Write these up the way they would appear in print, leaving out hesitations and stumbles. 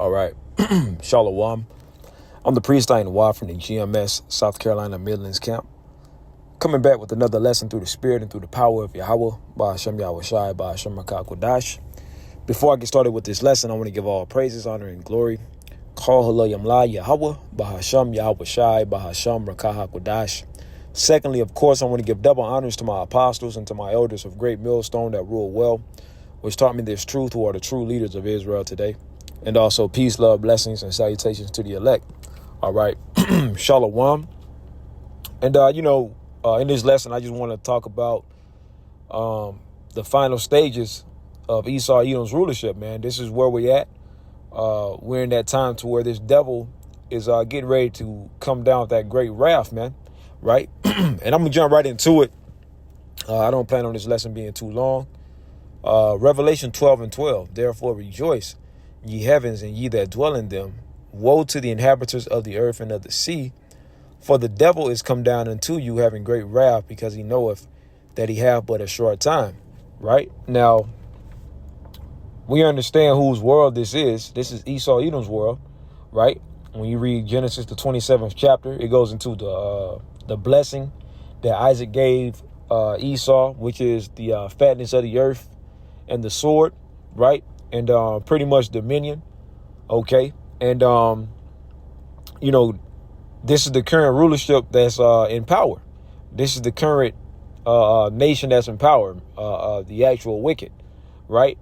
All right. Shalom. I'm the priest Wa from the GMS, South Carolina Midlands camp. Coming back with another lesson through the spirit and through the power of Yahweh, Ba'ashem Yahweh Shai, Ba'ashem Rakah Kodash. Before I get started with this lesson, I want to give all praises, honor, and glory. Call Hala Yamla Yahweh, Ba'ashem Yahweh Shai, Ba'ashem Rakah Kodash. Secondly, of course, I want to give double honors to my apostles and to my elders of Great Millstone that rule well, which taught me this truth, who are the true leaders of Israel today. And also peace, love, blessings, and salutations to the elect. All right. Shalom. And, in this lesson, I just want to talk about the final stages of Esau Edom's rulership, man. This is where we're at. We're in that time to where this devil is getting ready to come down with that great wrath, man. Right? And I'm going to jump right into it. I don't plan on this lesson being too long. Revelation 12:12. Therefore rejoice, ye heavens, and ye that dwell in them. Woe to the inhabitants of the earth and of the sea, for the devil is come down unto you, having great wrath, because he knoweth that he hath but a short time. Right? Now, we understand whose world this is. This is Esau Edom's world, right? When you read Genesis, the 27th chapter, it goes into the blessing that Isaac gave Esau, which is the fatness of the earth and the sword, right? And pretty much dominion, okay? And, this is the current rulership that's in power. This is the current nation that's in power, the actual wicked, right?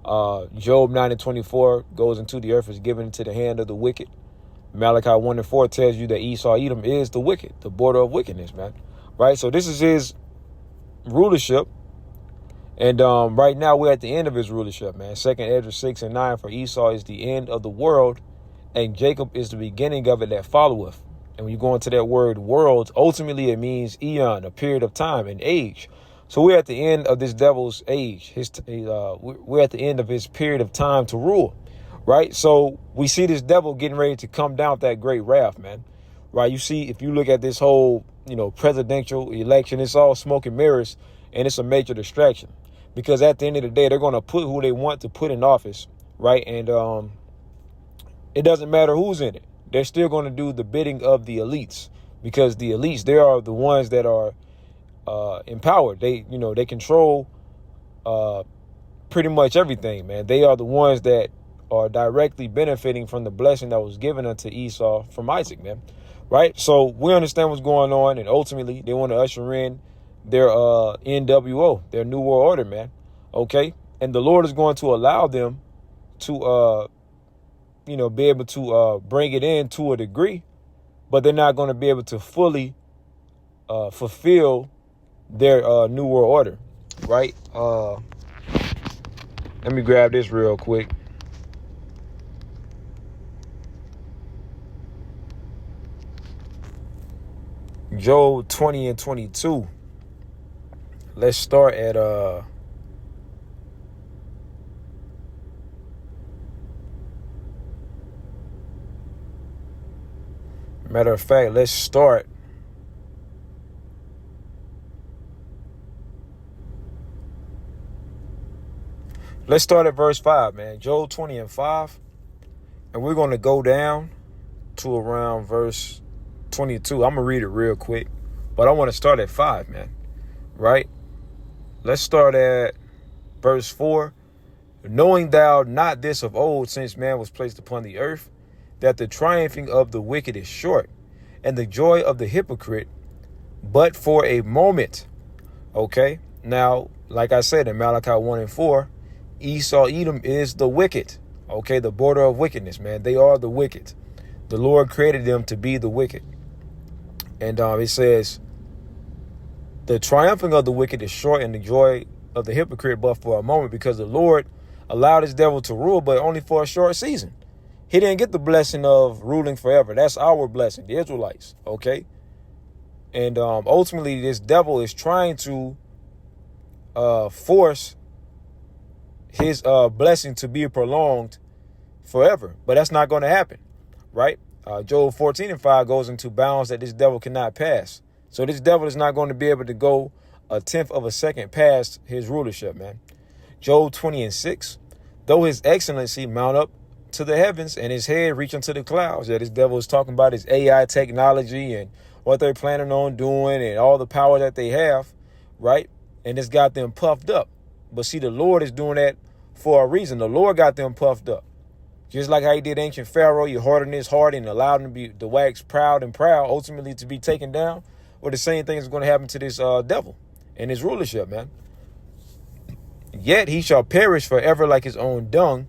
Job 9:24 goes into the earth is given into the hand of the wicked. Malachi 1:4 tells you that Esau Edom is the wicked, the border of wickedness, man. Right? So this is his rulership. And right now we're at the end of his rulership, man. 2nd Ezra 6:9, for Esau is the end of the world, and Jacob is the beginning of it that followeth. And when you go into that word world, ultimately it means eon, a period of time, an age. So we're at the end of this devil's age. We're at the end of his period of time to rule, right? So we see this devil getting ready to come down with that great wrath, man. Right? You see, if you look at this whole, presidential election, it's all smoke and mirrors, and it's a major distraction. Because at the end of the day, they're going to put who they want to put in office, right? And it doesn't matter who's in it. They're still going to do the bidding of the elites, because the elites, they are the ones that are empowered. They control pretty much everything, man. They are the ones that are directly benefiting from the blessing that was given unto Esau from Isaac, man. Right? So we understand what's going on, and ultimately they want to usher in their NWO, their New World Order, man. Okay? And the Lord is going to allow them to be able to bring it in to a degree, but they're not going to be able to fully fulfill their New World Order, right? Let me grab this real quick. Job 20:22. Let's start at matter of fact, let's start at verse 5, man. Job 20:5. And we're going to go down to around verse 22. I'm going to read it real quick, but I want to start at 5, man. Right? Let's start at verse 4. Knowing thou not this of old, since man was placed upon the earth, that the triumphing of the wicked is short, and the joy of the hypocrite but for a moment. Okay? Now, like I said in Malachi 1:4, Esau Edom is the wicked. Okay? The border of wickedness, man. They are the wicked. The Lord created them to be the wicked. And it says, the triumphing of the wicked is short, and the joy of the hypocrite but for a moment, because the Lord allowed his devil to rule, but only for a short season. He didn't get the blessing of ruling forever. That's our blessing, the Israelites, okay? And ultimately, this devil is trying to force his blessing to be prolonged forever. But that's not going to happen, right? Job 14:5 goes into bounds that this devil cannot pass. So this devil is not going to be able to go a tenth of a second past his rulership, man. Job 20:6, though his excellency mount up to the heavens and his head reach unto the clouds. Yeah, this devil is talking about his AI technology and what they're planning on doing and all the power that they have, right? And it's got them puffed up. But see, the Lord is doing that for a reason. The Lord got them puffed up. Just like how he did ancient Pharaoh, he hardened his heart and allowed him to wax proud and proud, ultimately to be taken down. Well, the same thing is going to happen to this devil and his rulership, man. Yet he shall perish forever like his own dung.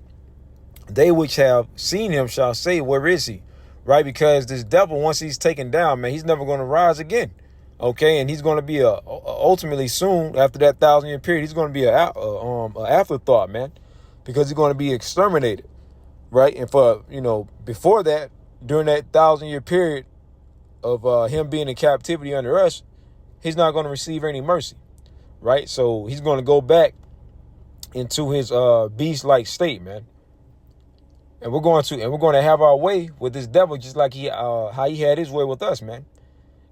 They which have seen him shall say, where is he? Right? Because this devil, once he's taken down, man, he's never going to rise again. Okay, and he's going to be ultimately soon after that 1,000-year period, he's going to be a afterthought, man, because he's going to be exterminated. Right. And for, before that, during that 1,000-year period of him being in captivity under us, he's not going to receive any mercy. Right. So he's going to go back into his beast-like state, man. And we're going to have our way with this devil, just like how he had his way with us, man.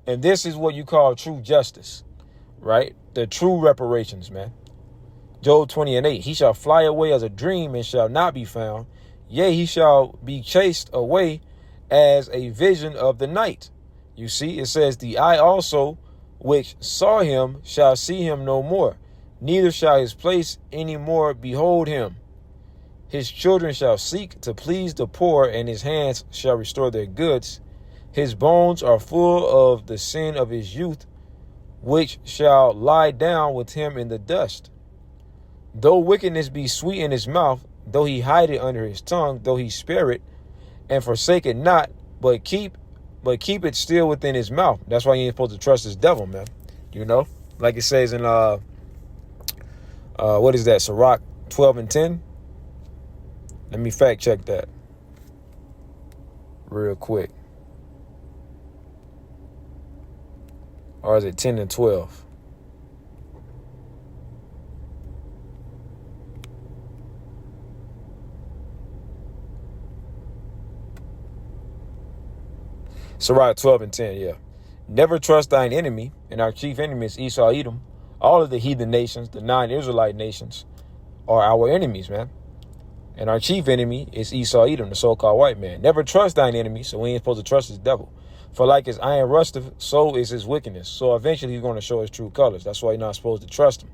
And this is what you call true justice. Right. The true reparations, man. Job 20:8. He shall fly away as a dream and shall not be found. Yea, he shall be chased away as a vision of the night. You see, it says, the eye also which saw him shall see him no more, neither shall his place any more behold him. His children shall seek to please the poor, and his hands shall restore their goods. His bones are full of the sin of his youth, which shall lie down with him in the dust. Though wickedness be sweet in his mouth, though he hide it under his tongue, though he spare it and forsake it not, but keep it still within his mouth. That's why you ain't supposed to trust this devil, man. Like it says in what is that? Sirach 12:10. Let me fact check that real quick. Or is it 10 and 12? Sirach 12:10, yeah. Never trust thine enemy, and our chief enemy is Esau Edom. All of the heathen nations, the non-Israelite nations, are our enemies, man. And our chief enemy is Esau Edom, the so-called white man. Never trust thine enemy, so we ain't supposed to trust this devil. For like his iron rusteth, so is his wickedness. So eventually he's going to show his true colors. That's why you're not supposed to trust him.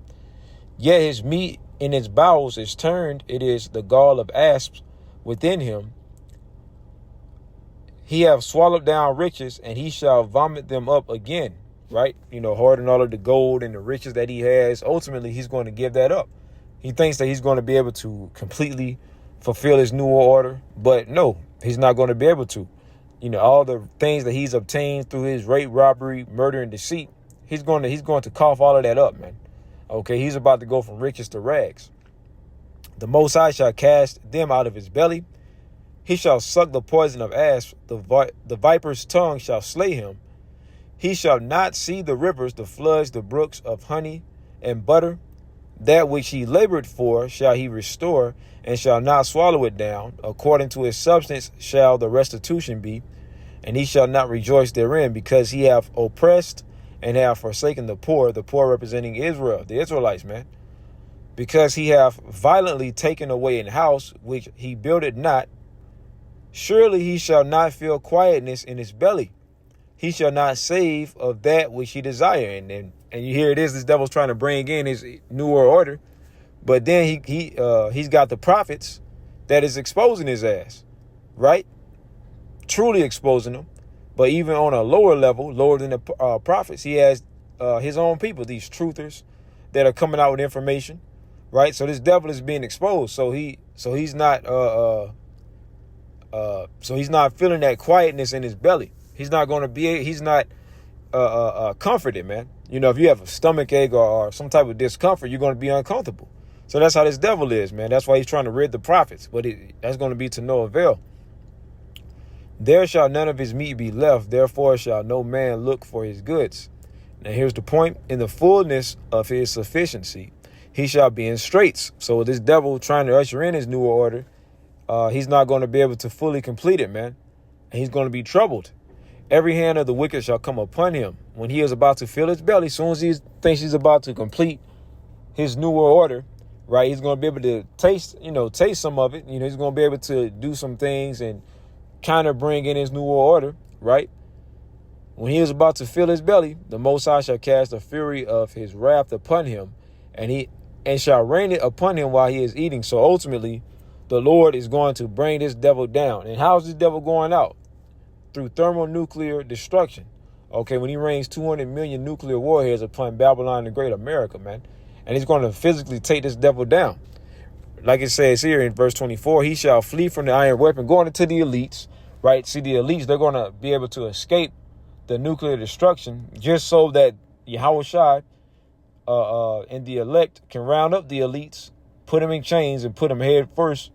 Yet his meat in his bowels is turned. It is the gall of asps within him. He have swallowed down riches, and he shall vomit them up again. Right? Hoarding all of the gold and the riches that he has. Ultimately, he's going to give that up. He thinks that he's going to be able to completely fulfill his new order. But no, he's not going to be able to. All the things that he's obtained through his rape, robbery, murder, and deceit, he's going to cough all of that up, man. Okay, he's about to go from riches to rags. The Most High shall cast them out of his belly. He shall suck the poison of asps. The viper's tongue shall slay him. He shall not see the rivers, the floods, the brooks of honey and butter. That which he labored for shall he restore, and shall not swallow it down. According to his substance shall the restitution be, and he shall not rejoice therein, because he hath oppressed and hath forsaken the poor representing Israel, the Israelites, man. Because he hath violently taken away an house which he builded not. Surely he shall not feel quietness in his belly. He shall not save of that which he desire. And you hear it is, this devil's trying to bring in his newer order. But then he's got the prophets that is exposing his ass, right? Truly exposing him. But even on a lower level, lower than the prophets, he has his own people, these truthers that are coming out with information, right? So this devil is being exposed. So he's not feeling that quietness in his belly. He's not going to be. He's not comforted, man. If you have a stomach ache or some type of discomfort, you're going to be uncomfortable. So that's how this devil is, man. That's why he's trying to rid the prophets, but that's going to be to no avail. There shall none of his meat be left, therefore shall no man look for his goods. Now here's the point. In the fullness of his sufficiency, he shall be in straits. So this devil trying to usher in his newer order, he's not going to be able to fully complete it, man. And he's going to be troubled. Every hand of the wicked shall come upon him. When he is about to fill his belly, as soon as he thinks he's about to complete his newer order, right? He's going to be able to taste some of it. He's going to be able to do some things and kind of bring in his new order, right? When he is about to fill his belly, the Most High shall cast the fury of his wrath upon him, and shall rain it upon him while he is eating. So ultimately, the Lord is going to bring this devil down. And how is this devil going out? Through thermonuclear destruction. Okay, when he rains 200 million nuclear warheads upon Babylon the Great, America, man. And he's going to physically take this devil down. Like it says here in verse 24, he shall flee from the iron weapon, going into the elites, right? See, the elites, they're going to be able to escape the nuclear destruction just so that Yahweh Shai and the elect can round up the elites, put them in chains, and put them head first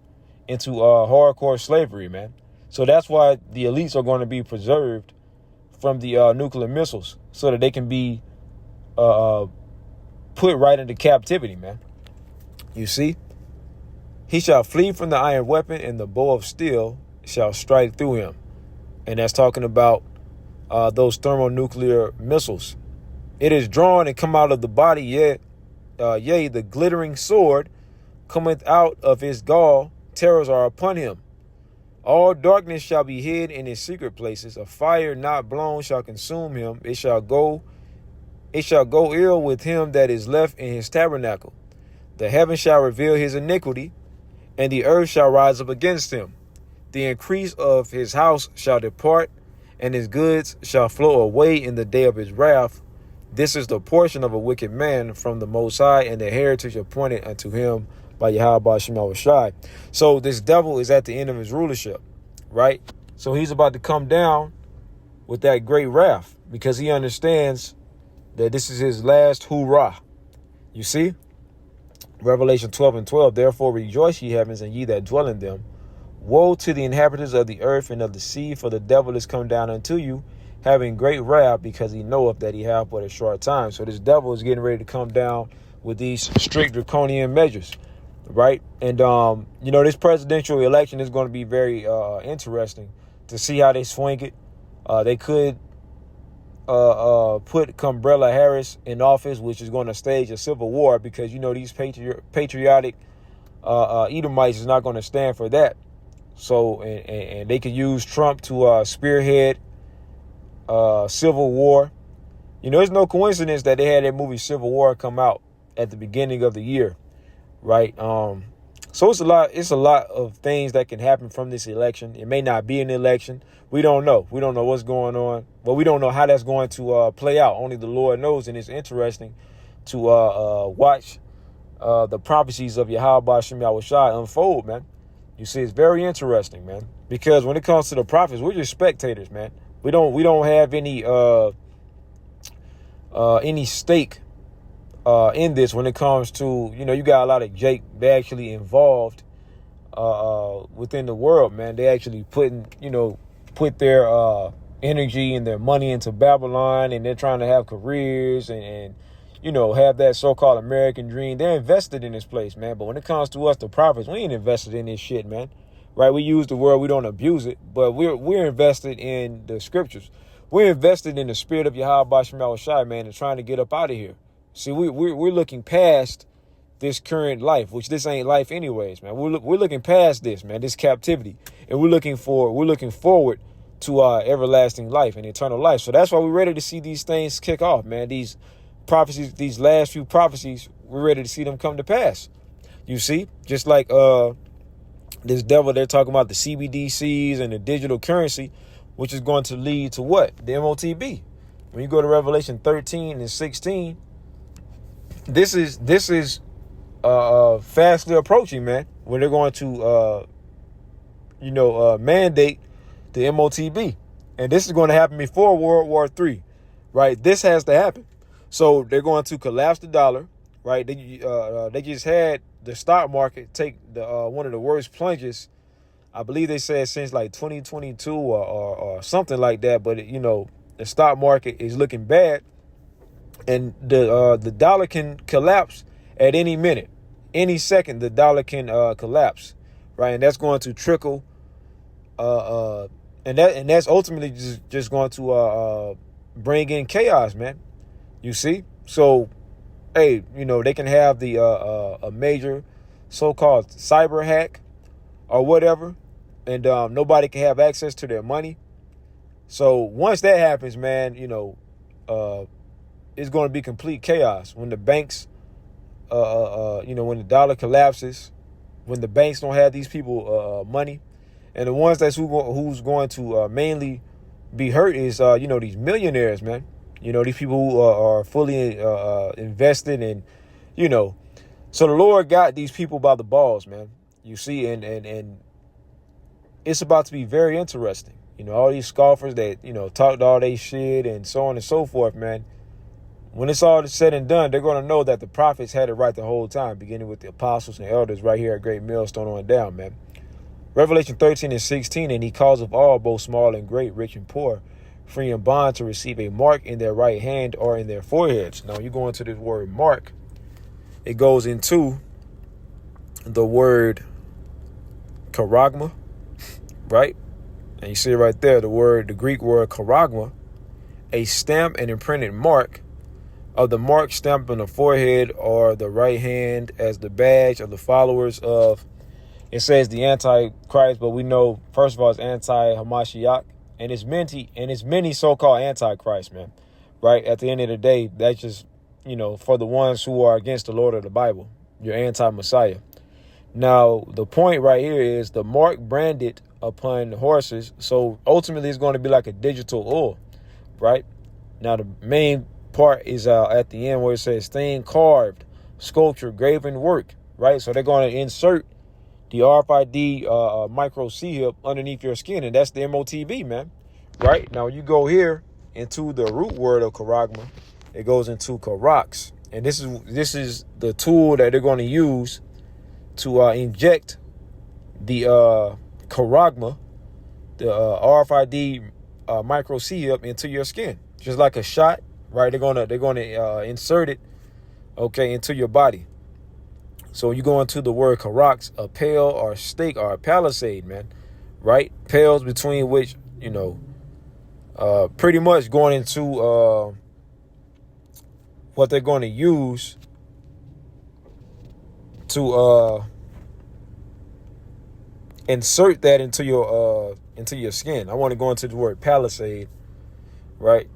into hardcore slavery, man. So that's why the elites are going to be preserved from the nuclear missiles so that they can be put right into captivity, man. You see? He shall flee from the iron weapon, and the bow of steel shall strike through him. And that's talking about those thermonuclear missiles. It is drawn and come out of the body, yea, the glittering sword cometh out of his gall, terrors are upon him. All darkness shall be hid in his secret places. A fire not blown shall consume him. It shall go ill with him that is left in his tabernacle. The heaven shall reveal his iniquity, and the earth shall rise up against him. The increase of his house shall depart, and his goods shall flow away in the day of his wrath. This is the portion of a wicked man from the Most High, and the heritage appointed unto him by Yahweh Shema Shai. So this devil is at the end of his rulership, right? So he's about to come down with that great wrath because he understands that this is his last hoorah. You see? Revelation 12:12. Therefore rejoice, ye heavens, and ye that dwell in them. Woe to the inhabitants of the earth and of the sea, for the devil is come down unto you, having great wrath, because he knoweth that he hath but a short time. So this devil is getting ready to come down with these strict draconian measures, right? And this presidential election is going to be very interesting to see how they swing it. They could put Kamala Harris in office, which is going to stage a civil war, because these patriotic Edomites is not going to stand for that. So and they could use Trump to spearhead civil war. It's no coincidence that they had that movie Civil War come out at the beginning of the year, right? So it's a lot of things that can happen from this election. It may not be an election. We don't know. We don't know what's going on, but we don't know how that's going to play out. Only the Lord knows, and it's interesting to watch the prophecies of Yahweh Shem Shai unfold, man. You see, it's very interesting, man, because when it comes to the prophets, we're just spectators, man. We don't have any stake in this when it comes to, you got a lot of Jake actually involved within the world, man. They actually put their energy and their money into Babylon, and they're trying to have careers and have that so-called American dream. They're invested in this place, man. But when it comes to us, the prophets, we ain't invested in this shit, man. Right? We use the word, we don't abuse it, but we're invested in the scriptures. We're invested in the spirit of Yahweh Shem Shai, man, and trying to get up out of here. See, we're looking past this current life, which this ain't life anyways, man. We're looking past this, man, this captivity, and we're looking forward to everlasting life and eternal life. So that's why we're ready to see these things kick off, man. These prophecies, these last few prophecies, we're ready to see them come to pass. You see, just like this devil, they're talking about the CBDCs and the digital currency, which is going to lead to what? The MOTB. When you go to Revelation 13 and 16, this is fastly approaching, man, when they're going to mandate the MOTB. And this is going to happen before World War III, right? This has to happen. So they're going to collapse the dollar, right? They just had the stock market take one of the worst plunges, I believe they said, since like 2022 or something like that. But the stock market is looking bad, and the dollar can collapse at any minute, any second. The dollar can collapse, right? And that's going to trickle, and that's ultimately just going to bring in chaos, man. You see, so hey, they can have the a major so-called cyber hack or whatever, and nobody can have access to their money. So once that happens, man, it's going to be complete chaos when the banks, when the dollar collapses, when the banks don't have these people money, and the ones who's going to mainly be hurt is these millionaires, man. These people who are fully invested in, So the Lord got these people by the balls, man. You see, and it's about to be very interesting. All these scoffers that, talked all they shit and so on and so forth, man. When it's all said and done, they're going to know that the prophets had it right the whole time, beginning with the apostles and elders right here at Great Millstone on down, man. Revelation 13:16, and he calls of all, both small and great, rich and poor, free and bond, to receive a mark in their right hand or in their foreheads. Now, you go into this word mark, it goes into the word charagma, right? And you see it right there, the Greek word charagma, a stamp and imprinted mark of the mark stamped on the forehead or the right hand as the badge of the followers of, it says the Antichrist, but we know, first of all, it's anti-Hamashiach, and it's many so-called Antichrist, man, right? At the end of the day, that's just, for the ones who are against the Lord of the Bible, you're anti-Messiah. Now, the point right here is the mark branded upon horses. So ultimately, it's going to be like a digital oil, right? Now, the main part is at the end where it says stained, carved, sculpture, graven work, right? So they're going to insert the RFID micro C-hip underneath your skin, and that's the MOTB, man, right? Now, you go here into the root word of charagma, it goes into charax, and this is the tool that they're going to use to inject the charagma, the RFID micro C-hip into your skin, just like a shot, right? They're gonna insert it, okay, into your body. So you go into the word charax, a pale or stake or a palisade, man, right? Pales between which, pretty much going into what they're going to use to insert that into your skin. I want to go into the word palisade, right?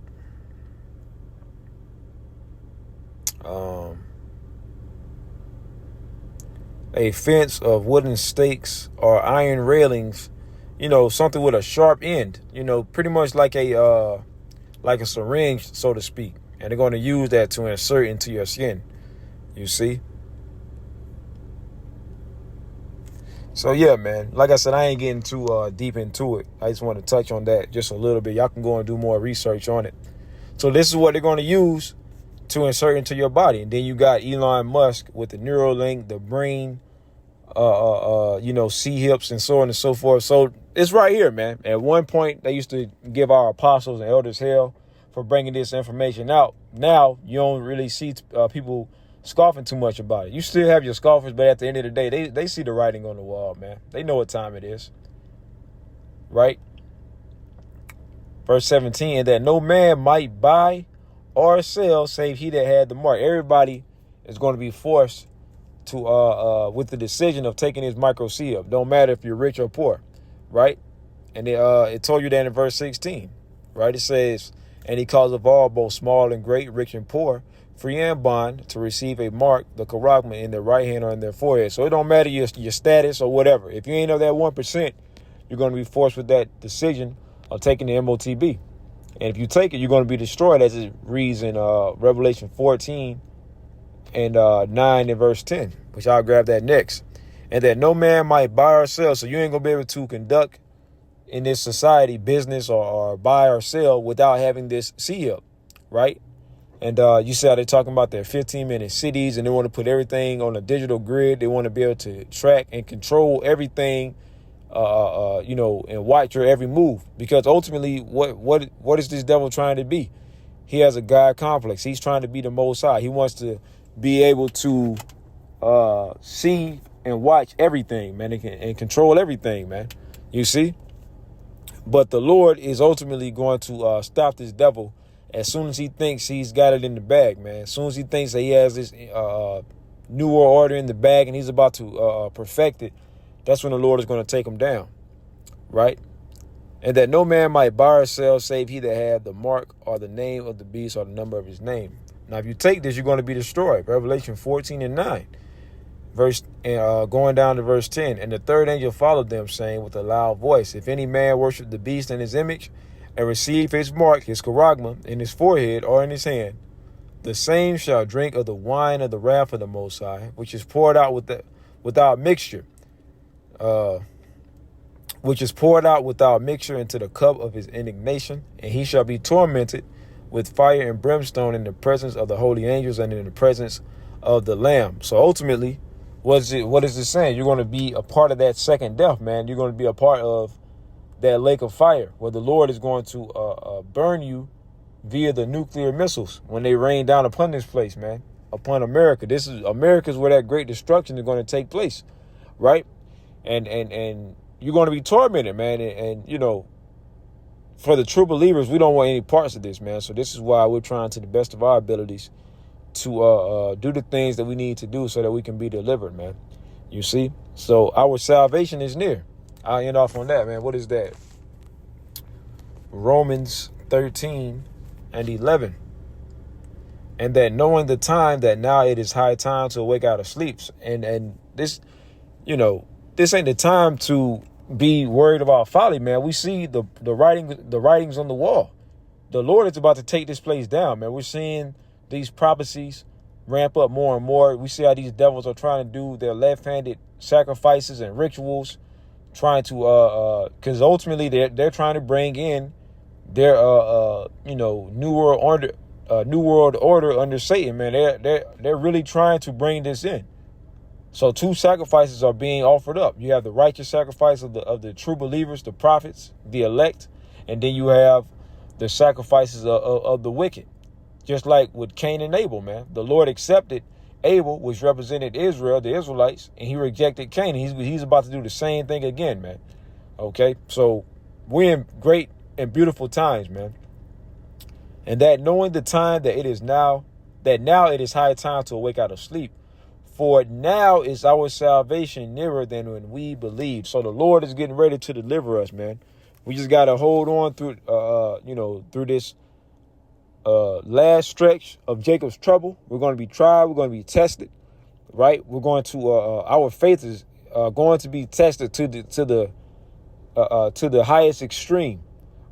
A fence of wooden stakes or iron railings, something with a sharp end, pretty much like a syringe, so to speak. And they're going to use that to insert into your skin. You see? So, yeah, man, like I said, I ain't getting too deep into it. I just want to touch on that just a little bit. Y'all can go and do more research on it. So this is what they're going to use to insert into your body. And then you got Elon Musk with the Neuralink, the brain, C-hips and so on and so forth. So it's right here, man. At one point, they used to give our apostles and elders hell for bringing this information out. Now, you don't really see people scoffing too much about it. You still have your scoffers, but at the end of the day, they see the writing on the wall, man. They know what time it is, right? Verse 17, that no man might buy or sell save he that had the mark. Everybody is going to be forced to with the decision of taking his micro C up. Don't matter if you're rich or poor, right? And it told you that in verse 16, right? It says, and he calls of all, both small and great, rich and poor, free and bond, to receive a mark, the charagma, in their right hand or in their forehead. So it don't matter your status or whatever. If you ain't of that 1%, you're going to be forced with that decision of taking the MOTB. And if you take it, you're going to be destroyed, as it reads in Revelation 14 and 9 and verse 10, which I'll grab that next. And that no man might buy or sell. So you ain't going to be able to conduct in this society business or buy or sell without having this C-hip, right? And you see how they're talking about their 15-minute cities, and they want to put everything on a digital grid. They want to be able to track and control everything, and watch your every move. Because ultimately, what is this devil trying to be? He has a God complex. He's trying to be the Most High. He wants to be able to see and watch everything, man, and control everything, man. You see? But the Lord is ultimately going to stop this devil As soon as he thinks he's got it in the bag, man, as soon as he thinks that he has this New World Order in the bag and he's about to perfect it, that's when the Lord is going to take him down, right? And that no man might buy or sell save he that had the mark or the name of the beast or the number of his name. Now, if you take this, you're going to be destroyed. Revelation 14:9. Going down to verse 10. And the third angel followed them, saying with a loud voice, if any man worship the beast and his image, and receive his mark, his charagma, in his forehead or in his hand, the same shall drink of the wine of the wrath of the Most High, which is poured out without mixture, into the cup of his indignation, and he shall be tormented with fire and brimstone in the presence of the holy angels and in the presence of the Lamb. So ultimately, what is it saying? You're going to be a part of that second death, man. You're going to be a part of that lake of fire where the Lord is going to burn you via the nuclear missiles when they rain down upon this place, man, upon America. America's where that great destruction is going to take place, right? And you're going to be tormented, man. And you know, for the true believers, we don't want any parts of this, man. So this is why we're trying to the best of our abilities to do the things that we need to do so that we can be delivered, man. You see? So our salvation is near. I'll end off on that, man. What is that? Romans 13:11. And that knowing the time that now it is high time to awake out of sleep. And this, you know, this ain't the time to be worried about folly, man. We see the writings on the wall. The Lord is about to take this place down, man. We're seeing these prophecies ramp up more and more. We see how these devils are trying to do their left-handed sacrifices and rituals, trying to because ultimately they're trying to bring in their new world order under Satan, man. They're really trying to bring this in. So two sacrifices are being offered up. You have the righteous sacrifice of the true believers, the prophets, the elect, and then you have the sacrifices of the wicked. Just like with Cain and Abel, man. The Lord accepted Abel, which represented Israel, the Israelites, and he rejected Cain. He's about to do the same thing again, man. Okay, so we're in great and beautiful times, man. And that knowing the time that now it is high time to awake out of sleep. For now is our salvation nearer than when we believed. So the Lord is getting ready to deliver us, man. We just got to hold on through, through this last stretch of Jacob's trouble. We're going to be tried. We're going to be tested, right? We're going to our faith is going to be tested to the highest extreme,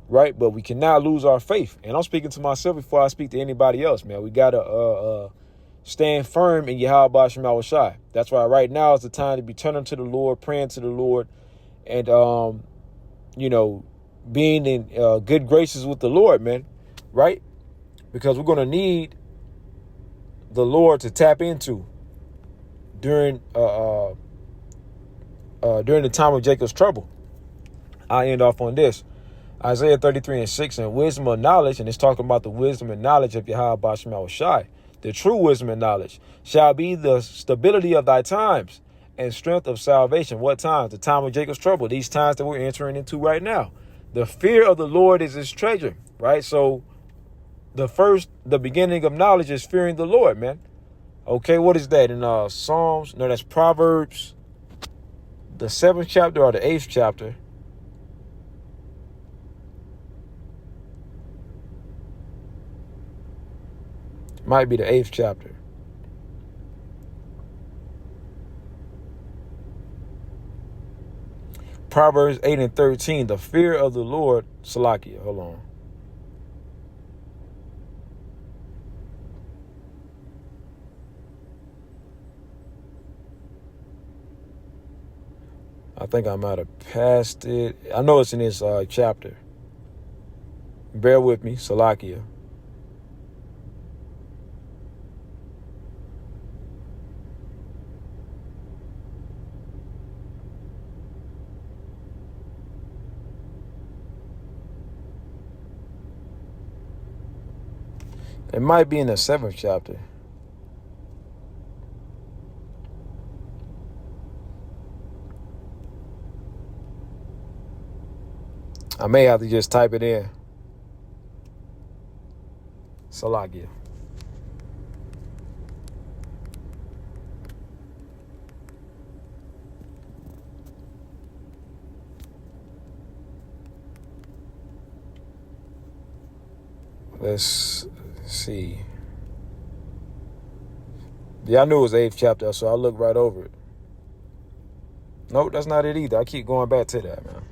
right? But we cannot lose our faith. And I'm speaking to myself before I speak to anybody else, man. We got to stand firm in Yahweh Shema Shai. That's why right now is the time to be turning to the Lord, praying to the Lord, and being in good graces with the Lord, man, right? Because we're going to need the Lord to tap into during the time of Jacob's trouble. I'll end off on this. Isaiah 33:6, and wisdom of knowledge, and it's talking about the wisdom and knowledge of Yahweh Shema Shai. The true wisdom and knowledge shall be the stability of thy times and strength of salvation. What times? The time of Jacob's trouble. These times that we're entering into right now. The fear of the Lord is his treasure, right? So the beginning of knowledge is fearing the Lord, man. Okay, what is that in Psalms? No, that's Proverbs, the 7th chapter or the 8th chapter. Might be the 8th chapter. Proverbs 8:13. The fear of the Lord. Salakia. Hold on. I think I might have passed it. I know it's in this chapter. Bear with me. Salakia. It might be in the 7th chapter. I may have to just type it in. Salakia. Let's see. Yeah, I knew it was the 8th chapter, so I looked right over it. Nope, that's not it either. I keep going back to that, man.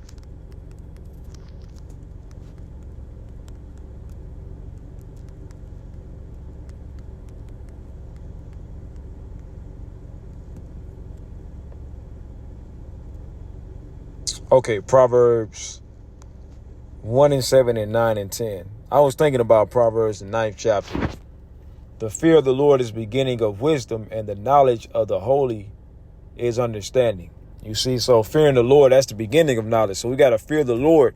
Okay, Proverbs 1 and 7 and 9 and 10. I was thinking about Proverbs, the 9th chapter. The fear of the Lord is beginning of wisdom, and the knowledge of the holy is understanding. You see, so fearing the Lord, that's the beginning of knowledge. So we got to fear the Lord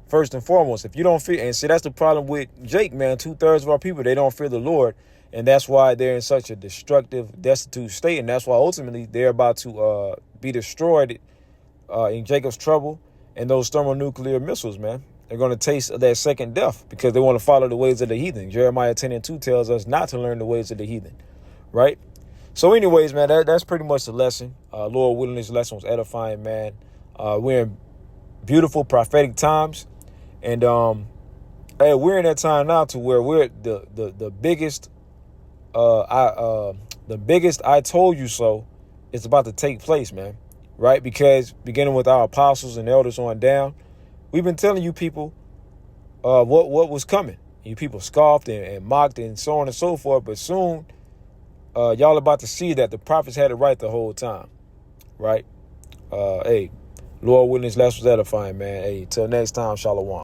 first and foremost. If you don't fear, and see, that's the problem with Jake, man. 2/3 of our people, they don't fear the Lord. And that's why they're in such a destructive, destitute state. And that's why ultimately they're about to be destroyed in Jacob's trouble and those thermonuclear missiles, man. They're going to taste that second death because they want to follow the ways of the heathen. Jeremiah 10 and 2 tells us not to learn the ways of the heathen, right? So anyways, man, that's pretty much the lesson. Lord willing, this lesson was edifying, man. We're in beautiful prophetic times. And hey, we're in that time now to where we're the biggest I told you so is about to take place, man. Right? Because beginning with our apostles and elders on down, we've been telling you people what was coming. You people scoffed and mocked and so on and so forth. But soon, y'all about to see that the prophets had it right the whole time. Right? Hey, Lord willing, this lesson was edifying, man. Hey, till next time, shalom.